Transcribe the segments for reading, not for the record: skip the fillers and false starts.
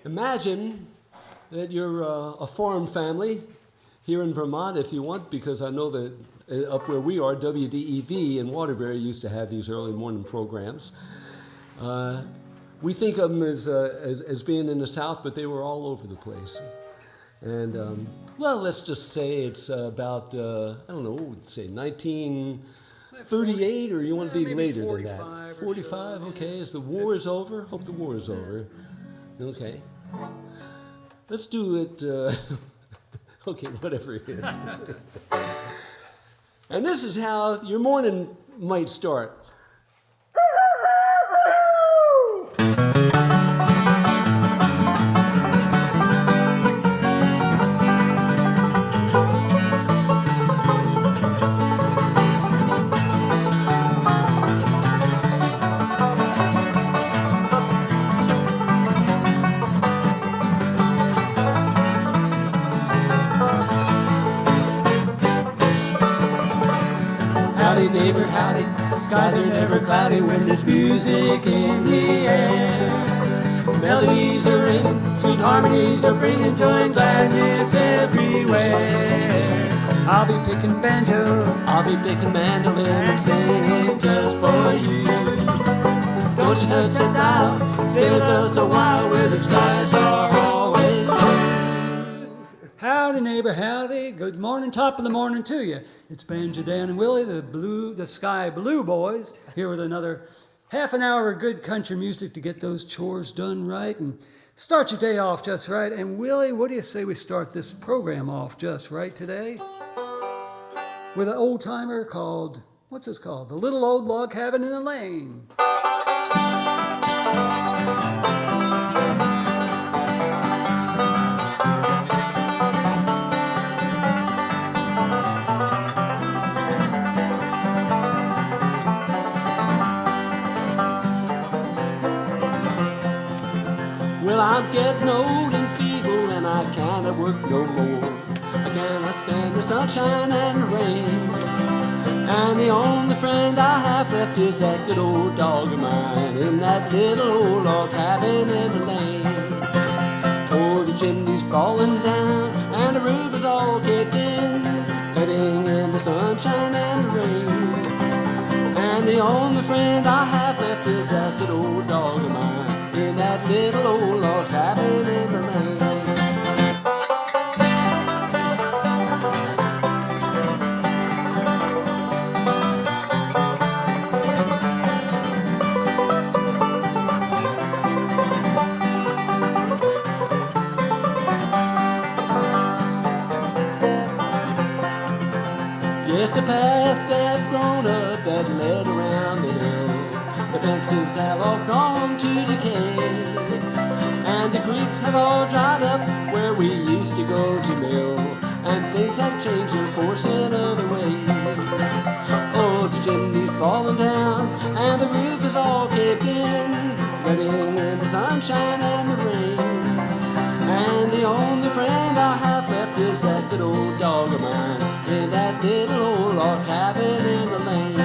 Imagine that you're a farm family here in Vermont, if you want, because I know that up where we are, WDEV in Waterbury used to have these early morning programs. We think of them as being in the South, but they were all over the place. And, well, let's just say it's about, I don't know, say 1938, or you want to be later than that? 45, okay. As the war is over, hope the war is over. Okay. Let's do it, okay, whatever it is. And this is how your morning might start. Howdy neighbor, howdy, skies are never cloudy when there's music in the air. Melodies are ringing, sweet harmonies are bringing joy and gladness everywhere. I'll be picking banjo, I'll be picking mandolin and singing just for you. Don't you touch that dial, stay with us a while where the skies are always blue. Howdy neighbor, howdy, good morning, top of the morning to you. It's Banjo, Dan, and Willy, the Sky Blue Boys, here with another half an hour of good country music to get those chores done right and start your day off just right. And Willy, what do you say we start this program off just right today? With an old timer called, what's this called? The Little Old Log Cabin in the Lane. Well, I'm getting old and feeble and I cannot work no more. I cannot stand the sunshine and the rain. And the only friend I have left is that good old dog of mine in that little old log cabin in the lane. Oh, the chimney's falling down and the roof is all caved in, letting in the sunshine and the rain. And the only friend I have left is that good old dog of mine in that little old log cabin in the lane. Yes, the path they have grown up that led around the hill, the fences have all gone to decay, and the creeks have all dried up where we used to go to mill, and things have changed their course in other ways. Oh, the chimney's falling down and the roof is all caved in, letting in the sunshine and the rain. And the only friend I have left is that good old dog of mine in that little old log cabin in the lane.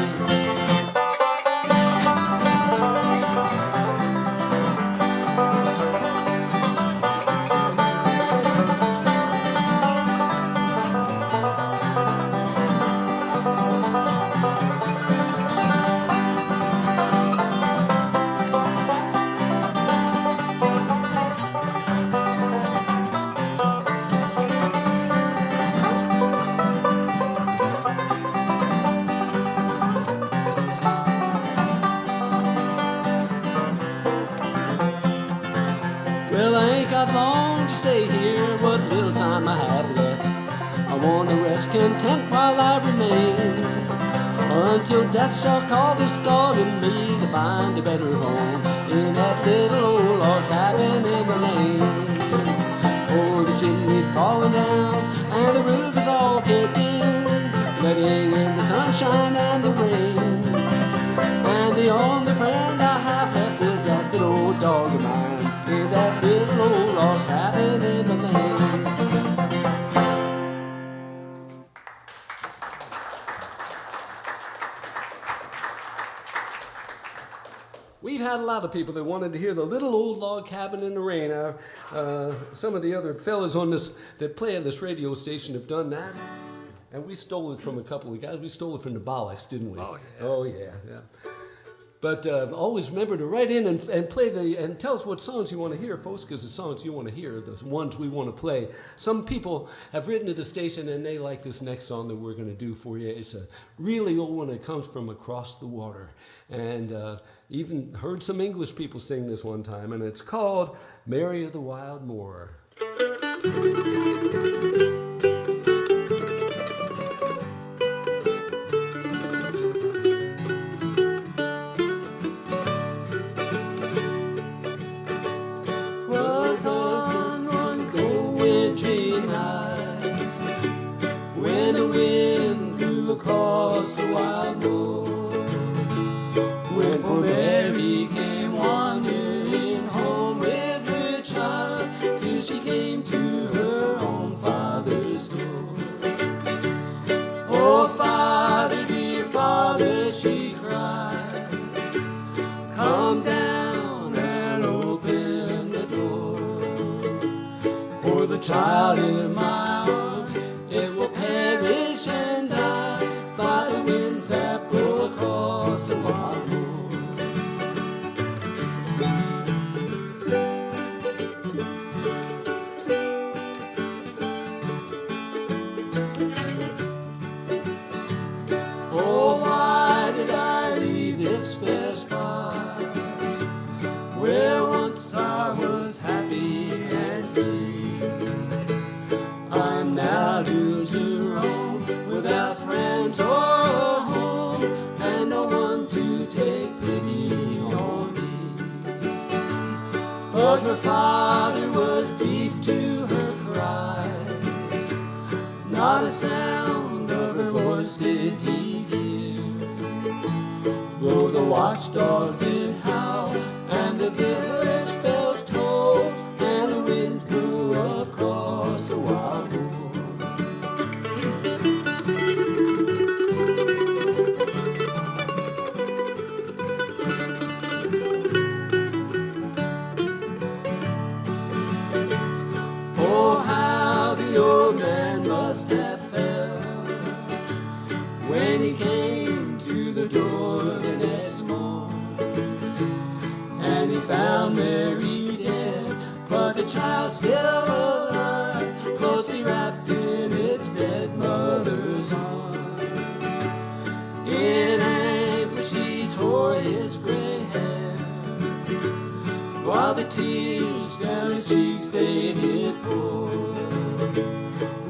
Well, I ain't got long to stay here, what little time I have left. I want to rest content while I remain, until death shall call this calling me to find a better home in that little old log cabin in the lane. Oh, the chimney's falling down and the roof is all caved in, letting in the sunshine and the rain. And the only friend I have left is that good old dog of mine in that little old log cabin in the lane. We've had had a lot of people that wanted to hear the little old log cabin in the rain. Some of the other fellas on this that play on this radio station have done that. And we stole it from a couple of guys. We stole it from the Bollocks, didn't we? Oh, yeah. Oh, yeah. But always remember to write in and play and tell us what songs you want to hear, folks, because the songs you want to hear are the ones we want to play. Some people have written to the station and they like this next song that we're going to do for you. It's a really old one that comes from across the water. And even heard some English people sing this one time, and it's called Mary of the Wild Moor. Across the wild moor, when poor Mary came wandering home with her child, till she came to her own father's door. Oh, Father, dear Father, she cried, come down and open the door, for the child in my arms, it will perish and die by the winds that blow across the wild moor. Oh, why did I leave this fair spot, where once I was happy and free? I'm now doomed to roam without friends or a home, and no one to take pity on me. But her father was deaf to her cries, not a sound of her voice did he hear, though the watchdogs did howl, and the village bells tolled, and the wind blew across the wild moor. Oh, how the old man must have felt when he came to the door the next morn, and he found Mary dead, but the child still alive, closely wrapped in its dead mother's arm. In anguish he tore his gray hair, while the tears down his cheeks they did pour,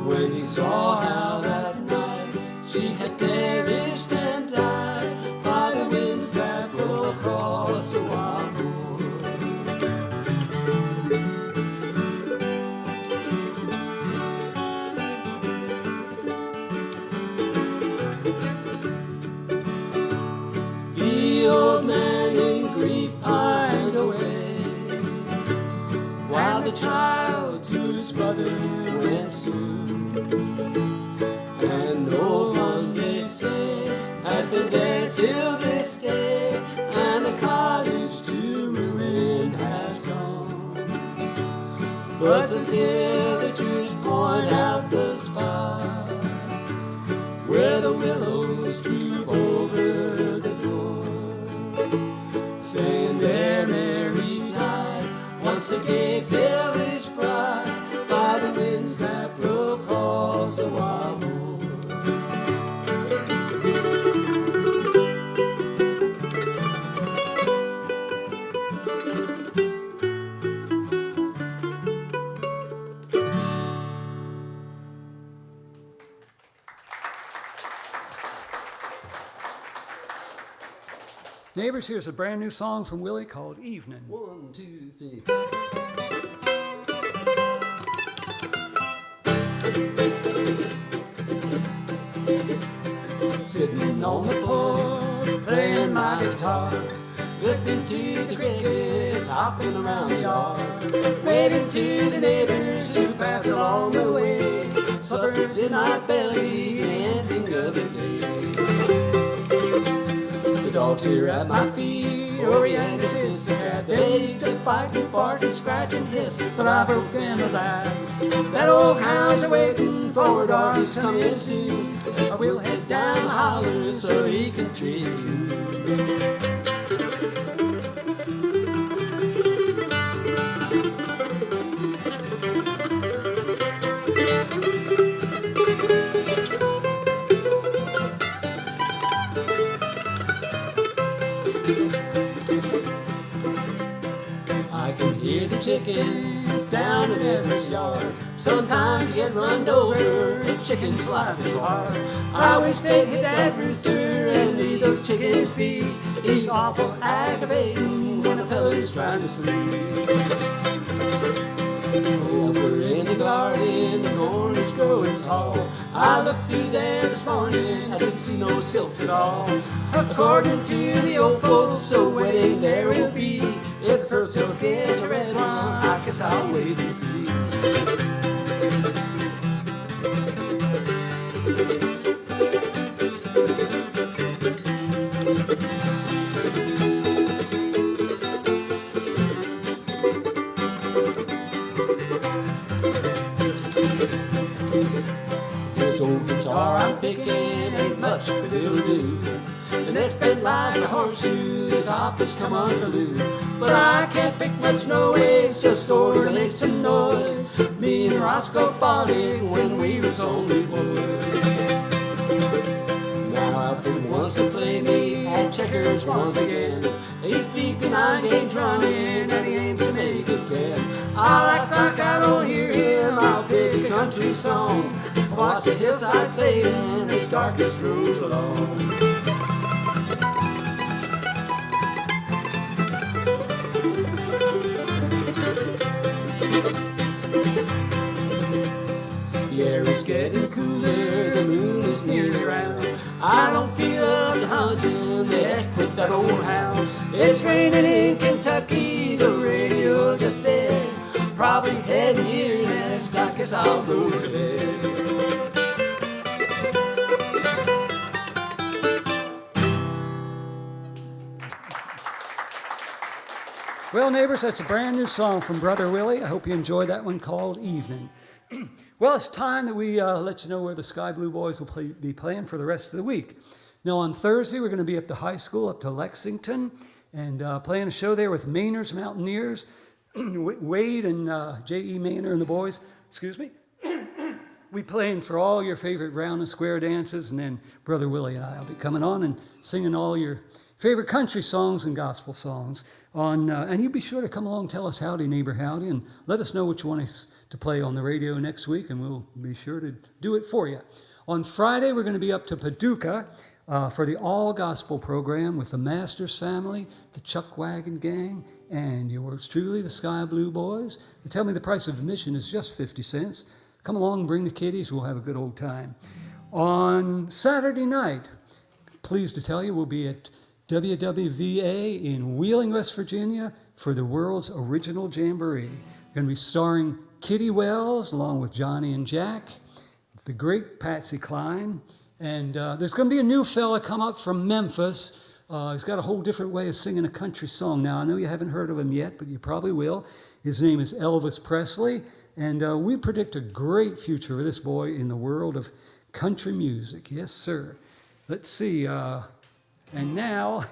when he saw how that night she had perished and died by the winds that blow across the wild moor. The old man in grief pined away, while the child to his mother went soon, and no one may say has been there till this day, and the cottage to ruin has gone. But the villagers point out the spot where the willows droop over the door, saying there Mary died, once a gay village bride, by the winds that blow across the wild moor. Neighbors, here's a brand new song from Willy called Evening. 1, 2, 3. Sitting on the porch, playing my guitar, listening to the crickets hopping around the yard, waving to the neighbors who pass along the way. Supper's in my belly, ending of the day. The dogs here at my feet, Orienters is the cat. They used to fight and bark and scratch and hiss, but I broke them of that. That old hound's are waiting for Darby's coming soon. I will head down the holler so he can trick you. I can hear the chickens down in every yard. Sometimes you get run over, the chicken's life is hard. I wish they'd hit that rooster and leave those chickens be. He's awful aggravating when a fella's trying to sleep. Over in the garden, the corn is growing tall. I looked through there this morning, I didn't see no silks at all. According to the old folks, so wedding there will be. If the first silk is a red one, I guess I'll wait and see. This old guitar I'm picking ain't much, but it'll do. The neck's bent like a horseshoe, the top has come unglued. But I can't pick much, no way, it's just sort of make some noise. Me and Roscoe bought it when we was only boys. Now Alfred wants to play me at checkers once again. He's beeping 9 games running and he aims to make it 10. I like rock, I don't hear him, I'll pick a country song. Watch the hillside fading as darkness grows along. The air is getting cooler, the moon is nearly round. I don't feel up to hunting the heck with that old hound. It's raining in Kentucky, the radio just said. Probably heading here next, I guess I'll go to bed. Well, neighbors, that's a brand new song from Brother Willy. I hope you enjoyed that one called Evening. Well, it's time that we let you know where the Sky Blue Boys will be playing for the rest of the week. Now, on Thursday, we're going to be up to high school, up to Lexington, and playing a show there with Mainer's Mountaineers. Wade and J.E. Maynor and the boys, we playing for all your favorite round and square dances, and then Brother Willy and I will be coming on and singing all your favorite country songs and gospel songs. And you be sure to come along and tell us howdy, neighbor, howdy, and let us know what you want us to play on the radio next week, and we'll be sure to do it for you. On Friday, we're going to be up to Paducah for the all-gospel program with the Masters family, the Chuck Wagon Gang, and yours truly, the Sky Blue Boys. They tell me the price of admission is just 50 cents. Come along and bring the kiddies. We'll have a good old time. On Saturday night, pleased to tell you, we'll be at WWVA in Wheeling, West Virginia for the world's original jamboree. Going to be starring Kitty Wells along with Johnny and Jack, the great Patsy Cline, and there's going to be a new fella come up from Memphis. He's got a whole different way of singing a country song. Now, I know you haven't heard of him yet, but you probably will. His name is Elvis Presley, and we predict a great future for this boy in the world of country music. Yes, sir. Let's see. And now,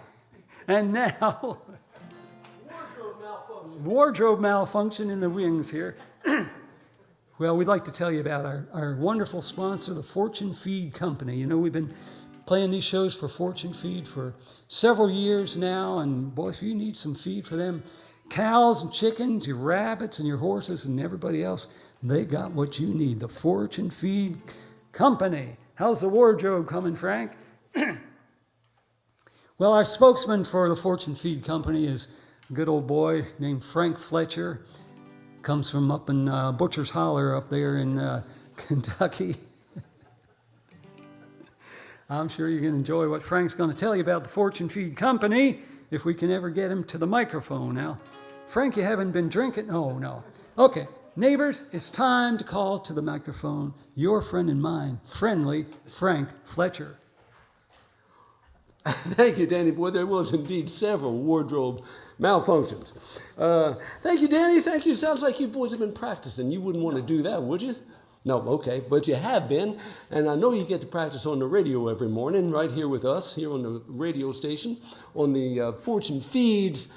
wardrobe malfunction in the wings here. Well, we'd like to tell you about our wonderful sponsor, the Fortune Feed Company. You know, we've been playing these shows for Fortune Feed for several years now, and boy, if you need some feed for them cows and chickens, your rabbits and your horses and everybody else, they got what you need. The Fortune Feed Company. How's the wardrobe coming, Frank? Well, our spokesman for the Fortune Feed Company is a good old boy named Frank Fletcher. Comes from up in Butcher's Holler up there in Kentucky. I'm sure you're going to enjoy what Frank's going to tell you about the Fortune Feed Company if we can ever get him to the microphone. Now, Frank, you haven't been drinking? Oh, no. Okay, neighbors, it's time to call to the microphone your friend and mine, friendly Frank Fletcher. Thank you, Danny. Boy, there was indeed several wardrobe malfunctions. Thank you, Danny. Thank you. Sounds like you boys have been practicing. You wouldn't want to do that, would you? No, okay. But you have been. And I know you get to practice on the radio every morning, right here with us, here on the radio station, on the Fortune Feeds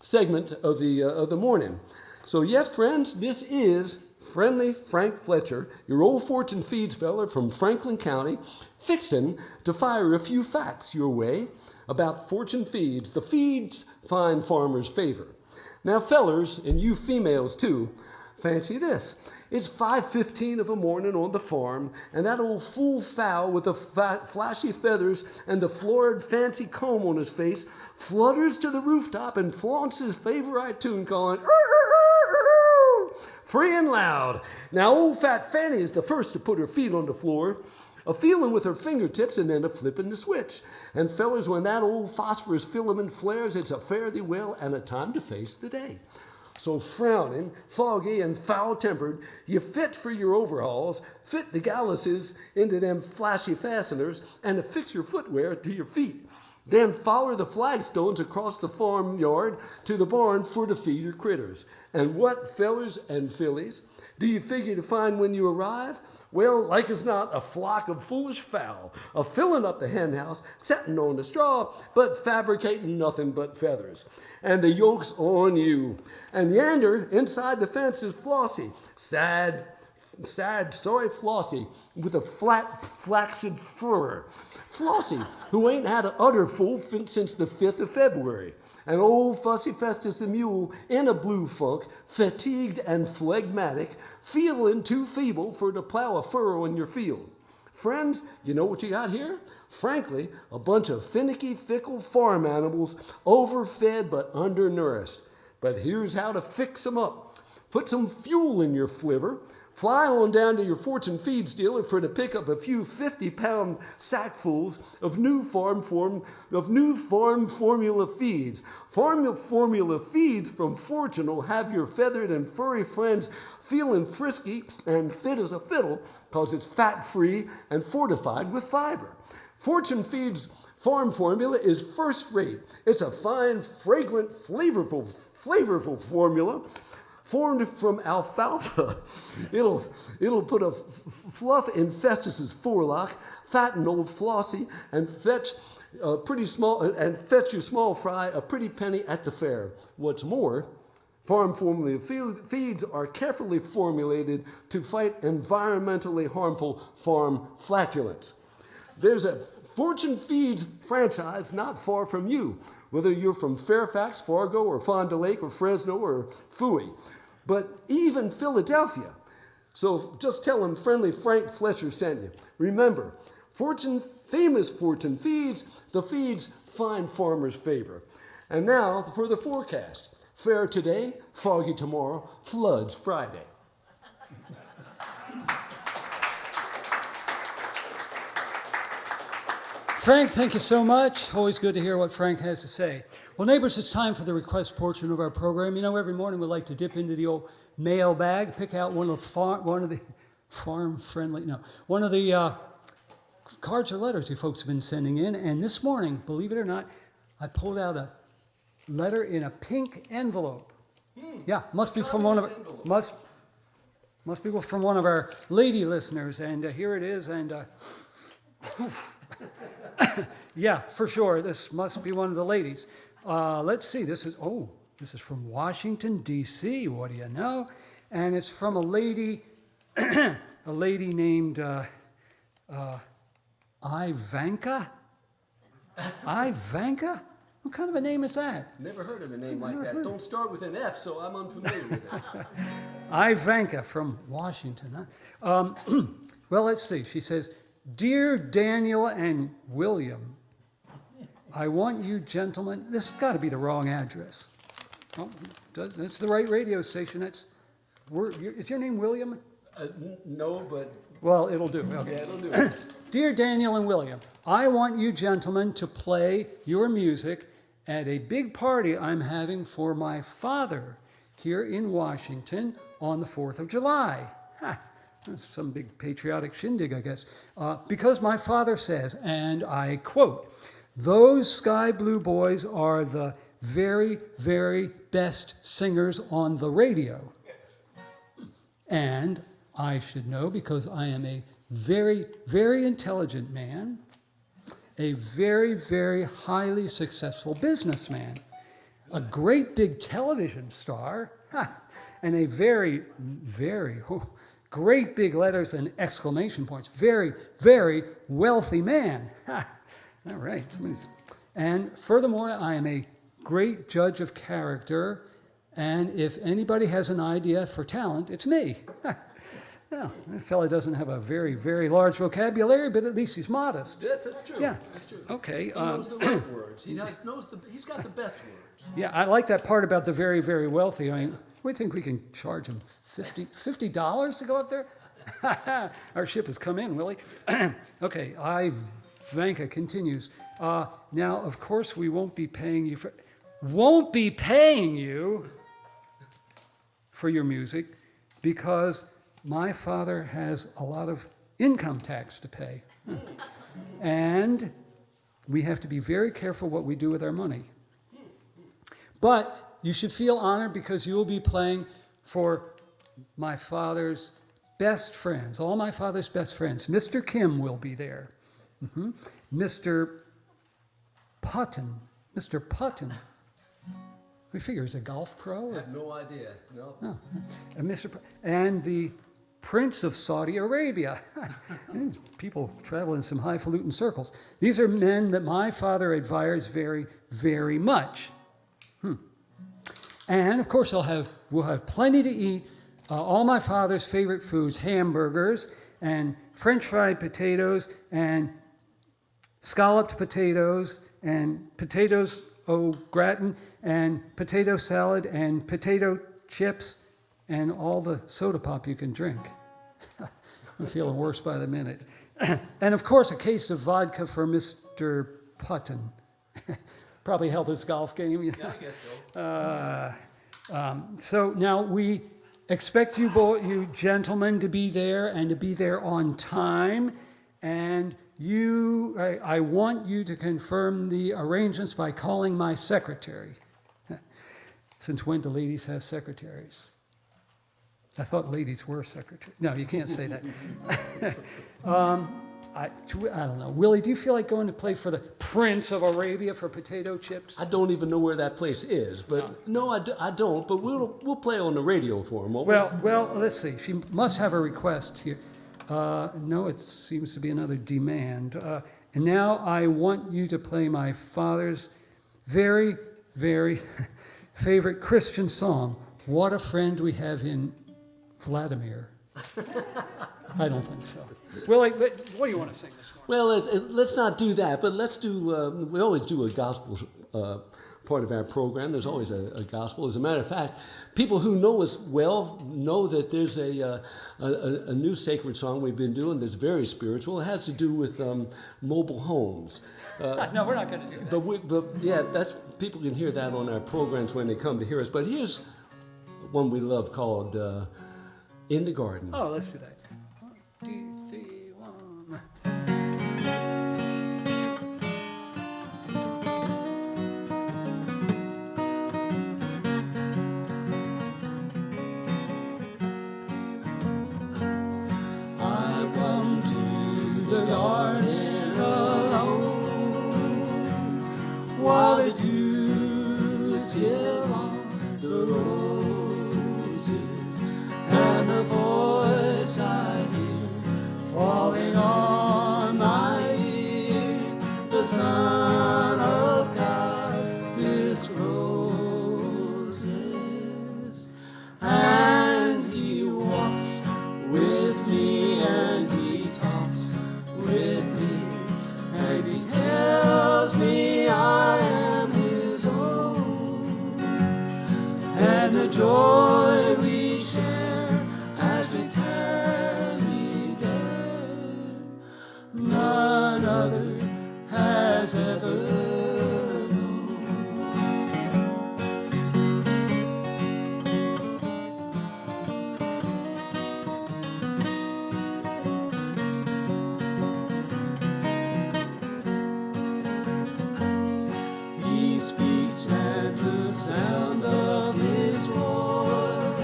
segment of the morning. So, yes, friends, this is Friendly Frank Fletcher, your old Fortune Feeds fella from Franklin County, fixin' to fire a few facts your way about Fortune Feeds. The feeds find farmers favor. Now, fellers, and you females too, fancy this. It's 5:15 of a morning on the farm, and that old fool fowl with the flashy feathers and the florid fancy comb on his face flutters to the rooftop and flaunts his favorite tune calling, free and loud. Now, old fat Fanny is the first to put her feet on the floor, a feeling with her fingertips and then a flipping the switch. And fellers, when that old phosphorus filament flares, it's a fare thee well and a time to face the day. So frowning, foggy, and foul-tempered, you fit for your overalls, fit the galluses into them flashy fasteners, and affix your footwear to your feet. Then follow the flagstones across the farmyard to the barn for to feed your critters. And what, fellers and fillies, do you figure to find when you arrive? Well, like as not, a flock of foolish fowl, filling up the hen house, setting on the straw, but fabricating nothing but feathers. And the yoke's on you. And yander, inside the fence, is Flossie, sad, sorry Flossie, with a flat, flaccid fur. Flossie, who ain't had an udder full since the 5th of February. And old Fussy Festus the mule, in a blue funk, fatigued and phlegmatic, feeling too feeble for to plow a furrow in your field. Friends, you know what you got here? Frankly, a bunch of finicky, fickle farm animals, overfed but undernourished. But here's how to fix them up. Put some fuel in your flivver, fly on down to your Fortune Feeds dealer for to pick up a few 50-pound sackfuls of new farm formula feeds. Formula feeds from Fortune will have your feathered and furry friends feeling frisky and fit as a fiddle because it's fat-free and fortified with fiber. Fortune Feeds farm formula is first rate. It's a fine, fragrant, flavorful formula formed from alfalfa. It'll put a fluff in Festus's forelock, fatten old Flossie, and fetch you small fry a pretty penny at the fair. What's more, farm formula feeds are carefully formulated to fight environmentally harmful farm flatulence. There's a Fortune Feeds franchise not far from you, whether you're from Fairfax, Fargo, or Fond du Lac, or Fresno, or Fooey, but even Philadelphia. So just tell them Friendly Frank Fletcher sent you. Remember, famous Fortune Feeds, the feeds find farmers' favor. And now for the forecast. Fair today, foggy tomorrow, floods Friday. Frank, thank you so much. Always good to hear what Frank has to say. Well, neighbors, it's time for the request portion of our program. You know, every morning we like to dip into the old mail bag, pick out one of the cards or letters you folks have been sending in. And this morning, believe it or not, I pulled out a letter in a pink envelope. Yeah, must be from one of our lady listeners. And here it is. And yeah, for sure. This must be one of the ladies. Let's see. This is from Washington, D.C. What do you know? And it's from a lady named Ivanka. Ivanka? What kind of a name is that? Never heard of a name like that. Don't start with an F, so I'm unfamiliar with that. Ivanka from Washington. Huh? Well, let's see. She says, "Dear Daniel and William, I want you gentlemen," this has got to be the wrong address. Oh, it's the right radio station. Is your name William? No, but... Well, it'll do. Okay. Yeah, it'll do. Dear Daniel and William, I want you gentlemen to play your music at a big party I'm having for my father here in Washington on the 4th of July. That's some big patriotic shindig, I guess. Because my father says, and I quote, Those Sky Blue Boys are the very, very best singers on the radio. And I should know because I am a very, very intelligent man, a very, very highly successful businessman, a great big television star, and a very, very great big letters and exclamation points, very, very wealthy man. All right. And furthermore, I am a great judge of character, and if anybody has an idea for talent, it's me. Yeah, that fella doesn't have a very, very large vocabulary, but at least he's modest. That's true. Yeah. That's true. Okay. He knows the right words. He's got the best words. Yeah, I like that part about the very, very wealthy. I mean, we think we can charge him $50 to go up there? Our ship has come in, Willy. Okay, Vanka continues. Now, of course, we won't be paying you for your music because my father has a lot of income tax to pay. And we have to be very careful what we do with our money. But you should feel honored because you will be playing for my father's best friends, all my father's best friends. Mr. Kim will be there. Mr. Putton. We figure he's a golf pro? I have no idea. No. Oh. And the Prince of Saudi Arabia. These people travel in some highfalutin circles. These are men that my father admires very, very much. And of course, we'll have plenty to eat. All my father's favorite foods: hamburgers and French fried potatoes and scalloped potatoes and potatoes au gratin and potato salad and potato chips and all the soda pop you can drink. I'm feeling worse by the minute. And of course, a case of vodka for Mr. Putton. Probably help his golf game. You know? Yeah, I guess so. So now we expect you gentlemen to be there and to be there on time. And I want you to confirm the arrangements by calling my secretary. Since when do ladies have secretaries? I thought ladies were secretaries. No, you can't say that. I don't know. Willy, do you feel like going to play for the Prince of Arabia for potato chips? I don't even know where that place is, but no, I don't. But we'll play on the radio for him. Won't we? Well, let's see. She must have a request here. No, it seems to be another demand. And now I want you to play my father's very, very favorite Christian song, "What a Friend We Have in Vladimir." I don't think so. Willy, what do you want to sing this morning? Well, let's not do that, but let's do, we always do a gospel part of our program. There's always a gospel. As a matter of fact, people who know us well know that there's a new sacred song we've been doing that's very spiritual. It has to do with mobile homes. No, we're not going to do that. But yeah, people can hear that on our programs when they come to hear us. But here's one we love called "In the Garden." Oh, let's do that. 1, 2, 3, 1. I come to the garden alone while the dew is still on the roses, and the voice I and the sound of his voice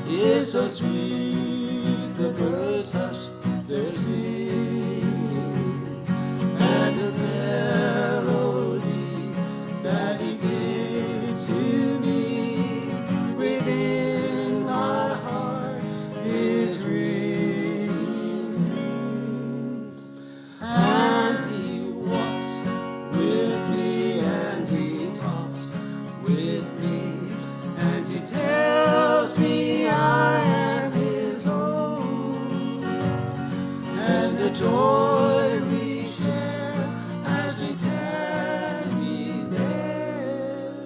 is so sweet. The birds hush their singing, and the melody that he gave to me within my heart is ringing. And he walks with me, and he talks with me, and he tells me I am his own. And the joy we share as we tarry there,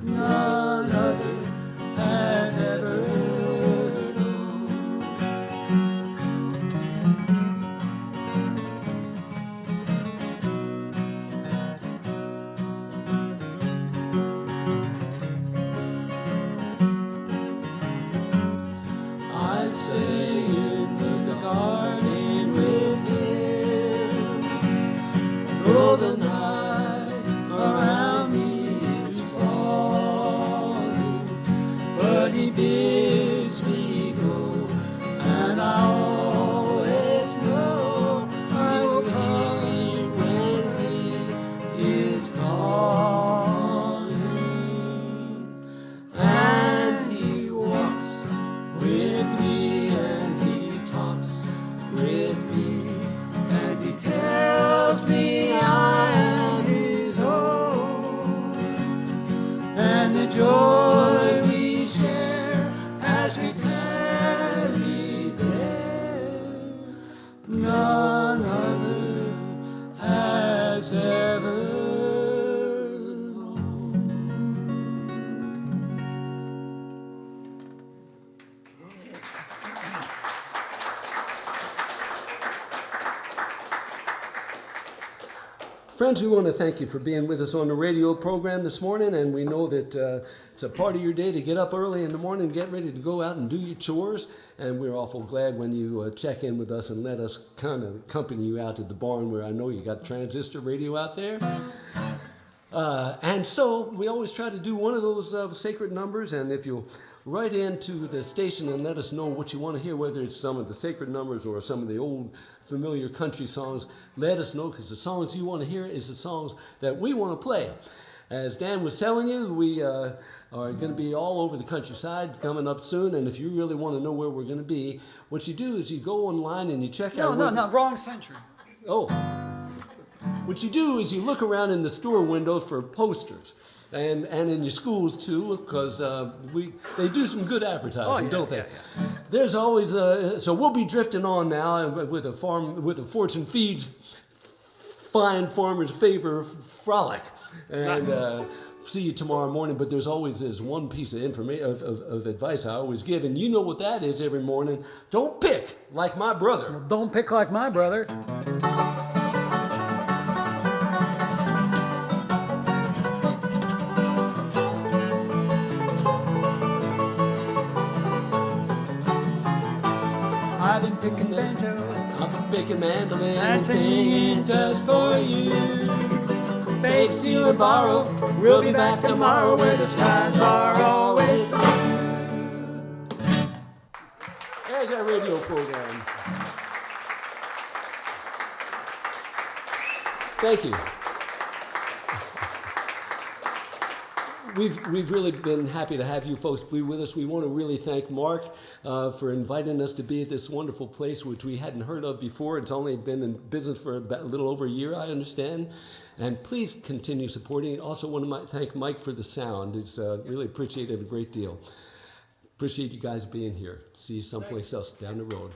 none other has ever known. I'd say in the garden with him, though the night around me is falling, but he bids me go, and I always know I will come when he is calling. And he walks with me, and he talks with me, and he tells me I am his own. And the joy we share as we tarry there, none other has ever known. Friends, we want to thank you for being with us on the radio program this morning, and we know that it's a part of your day to get up early in the morning, get ready to go out and do your chores, and we're awful glad when you check in with us and let us kind of accompany you out to the barn where I know you got transistor radio out there. And so we always try to do one of those sacred numbers, and if you'll write into the station and let us know what you want to hear, whether it's some of the sacred numbers or some of the old familiar country songs, let us know, because the songs you want to hear is the songs that we want to play. As Dan was telling you, we are going to be all over the countryside coming up soon, and if you really want to know where we're going to be, what you do is you go online and you check out... No, wrong century. Oh. What you do is you look around in the store windows for posters, and in your schools too, because they do some good advertising, don't they? Yeah. There's always so we'll be drifting on now with a Fortune Feeds Fine Farmer's Favor Frolic, and see you tomorrow morning. But there's always this one piece of information of advice I always give, and you know what that is every morning. Don't pick like my brother. Well, don't pick like my brother. I've been picking banjo, I've been picking mandolin and singing just for you. Beg, steal, or borrow, we'll be back tomorrow where the skies are always blue. There's our radio program. Thank you. We've really been happy to have you folks be with us. We want to really thank Mark for inviting us to be at this wonderful place, which we hadn't heard of before. It's only been in business for about a little over a year, I understand. And please continue supporting it. Also want to thank Mike for the sound. It's really appreciated a great deal. Appreciate you guys being here. See you someplace else down the road.